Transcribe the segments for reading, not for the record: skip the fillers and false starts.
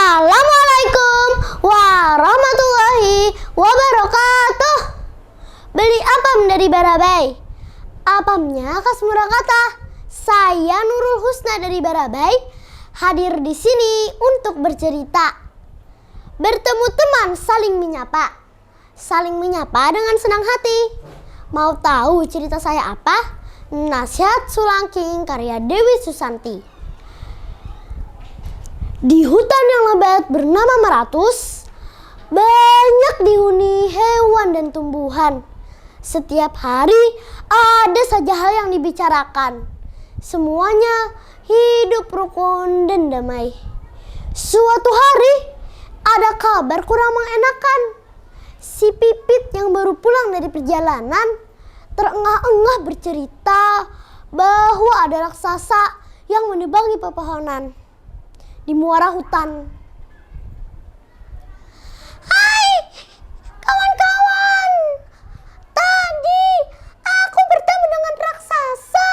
Assalamualaikum warahmatullahi wabarakatuh. Beli apam dari Barabai. Apamnya khas Murakarta. Saya Nurul Husna dari Barabai, hadir di sini untuk bercerita. Bertemu teman saling menyapa. Saling menyapa dengan senang hati. Mau tahu cerita saya apa? Nasihat Sulangking karya Dewi Susanti. Di hutan yang lebat bernama Maratus, banyak dihuni hewan dan tumbuhan. Setiap hari ada saja hal yang dibicarakan. Semuanya hidup rukun dan damai. Suatu hari ada kabar kurang mengenakan. Si Pipit yang baru pulang dari perjalanan terengah-engah bercerita bahwa ada raksasa yang menebangi pepohonan di muara hutan. Hai kawan-kawan, tadi aku bertemu dengan raksasa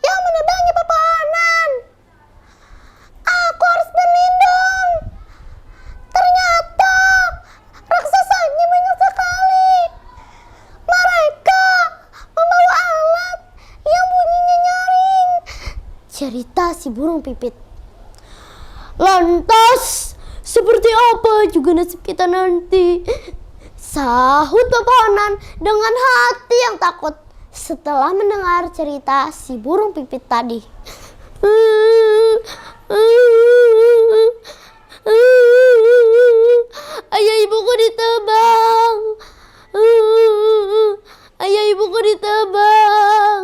yang menebangi pepohonan. Aku harus berlindung. Ternyata raksasanya banyak sekali. Mereka membawa alat yang bunyinya nyaring. Cerita si burung Pipit. Lantas, seperti apa juga nasib kita nanti? Sahut pepohonan dengan hati yang takut setelah mendengar cerita si burung Pipit tadi. Ayah ibuku ditebang. Ayah ibuku ditebang,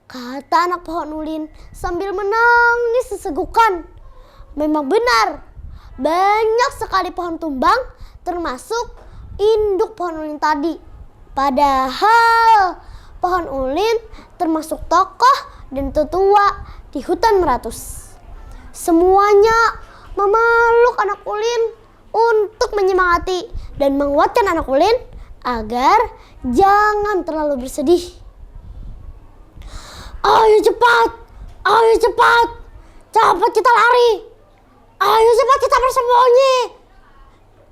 kata anak pohon ulin sambil menangis sesegukan. Memang benar, banyak sekali pohon tumbang termasuk induk pohon ulin tadi. Padahal pohon ulin termasuk tokoh dan tetua di hutan Maratus. Semuanya memeluk anak ulin untuk menyemangati dan menguatkan anak ulin agar jangan terlalu bersedih. Ayo cepat, cepat kita lari. Ayo cepat kita bersembunyi,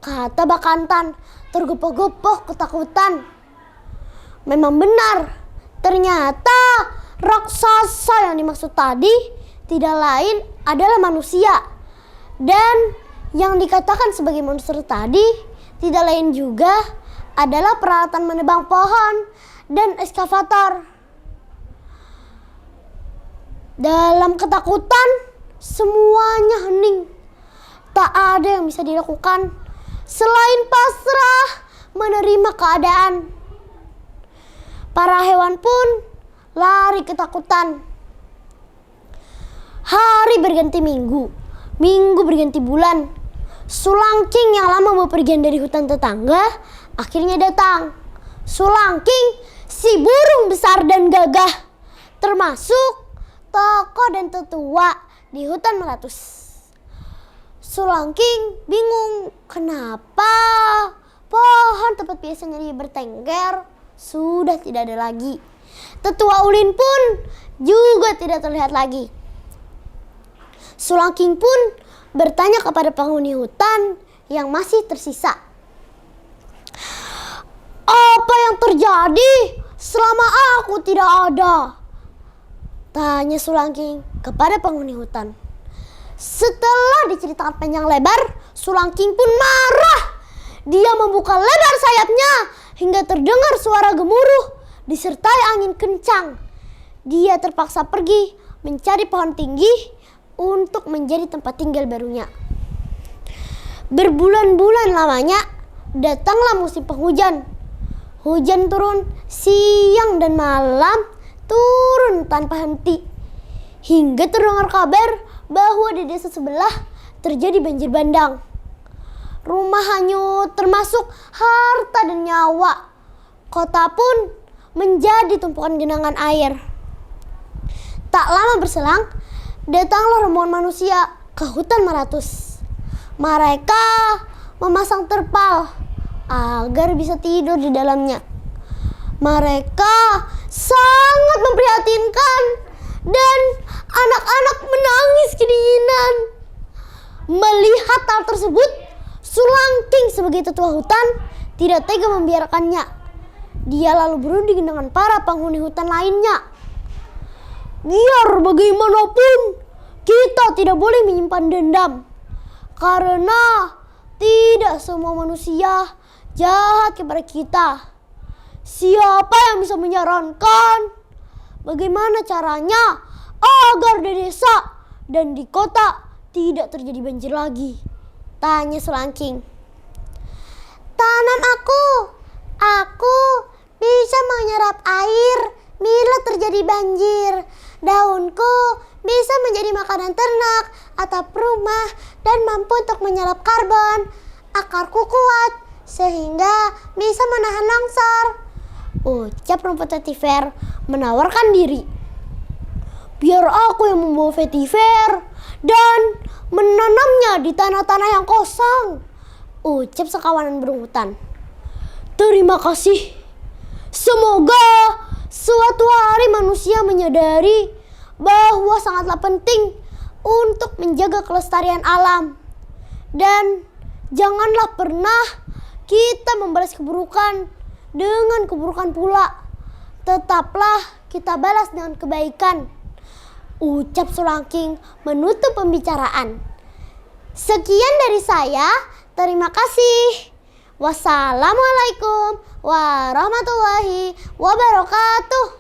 kata Bakantan tergopoh-gopoh ketakutan. Memang benar, ternyata raksasa yang dimaksud tadi tidak lain adalah manusia. Dan yang dikatakan sebagai monster tadi tidak lain juga adalah peralatan menebang pohon dan ekskavator. Dalam ketakutan, semuanya hening. Tak ada yang bisa dilakukan selain pasrah menerima keadaan. Para hewan pun lari ketakutan. Hari berganti minggu, minggu berganti bulan. Sulangking yang lama bepergian dari hutan tetangga akhirnya datang. Sulangking, si burung besar dan gagah, termasuk tokoh dan tetua di hutan Maratus. Sulangking bingung kenapa pohon tempat biasanya dia bertengger sudah tidak ada lagi. Tetua ulin pun juga tidak terlihat lagi. Sulangking pun bertanya kepada penghuni hutan yang masih tersisa. Apa yang terjadi selama aku tidak ada? Tanya Sulangking kepada penghuni hutan. Setelah diceritakan panjang lebar, Sulangking pun marah. Dia membuka lebar sayapnya hingga terdengar suara gemuruh disertai angin kencang. Dia terpaksa pergi mencari pohon tinggi untuk menjadi tempat tinggal barunya. Berbulan-bulan lamanya datanglah musim penghujan. Hujan turun siang dan malam, turun tanpa henti. Hingga terdengar kabar bahwa di desa sebelah terjadi banjir bandang. Rumah hanyut termasuk harta dan nyawa. Kota pun menjadi tumpukan genangan air. Tak lama berselang, datanglah rombongan manusia ke hutan Maratus. Mereka memasang terpal agar bisa tidur di dalamnya. Mereka sangat memprihatinkan dan anak-anak menangis kedinginan. Melihat hal tersebut, Sulangking sebagai tetua hutan tidak tega membiarkannya. Dia lalu berunding dengan para penghuni hutan lainnya. Biar bagaimanapun, kita tidak boleh menyimpan dendam. Karena tidak semua manusia jahat kepada kita. Siapa yang bisa menyarankan bagaimana caranya agar di desa dan di kota tidak terjadi banjir lagi? Tanya Sulangking. Tanam aku bisa menyerap air bila terjadi banjir. Daunku bisa menjadi makanan ternak atap rumah dan mampu untuk menyerap karbon. Akarku kuat sehingga bisa menahan longsor. Ucap rumput vetiver menawarkan diri. Biar aku yang membawa vetiver dan menanamnya di tanah-tanah yang kosong. Ucap sekawanan burung hutan. Terima kasih. Semoga suatu hari manusia menyadari bahwa sangatlah penting untuk menjaga kelestarian alam. Dan janganlah pernah kita membalas keburukan dengan keburukan pula. Tetaplah kita balas dengan kebaikan. Ucap Sulangking menutup pembicaraan. Sekian dari saya. Terima kasih. Wassalamualaikum warahmatullahi wabarakatuh.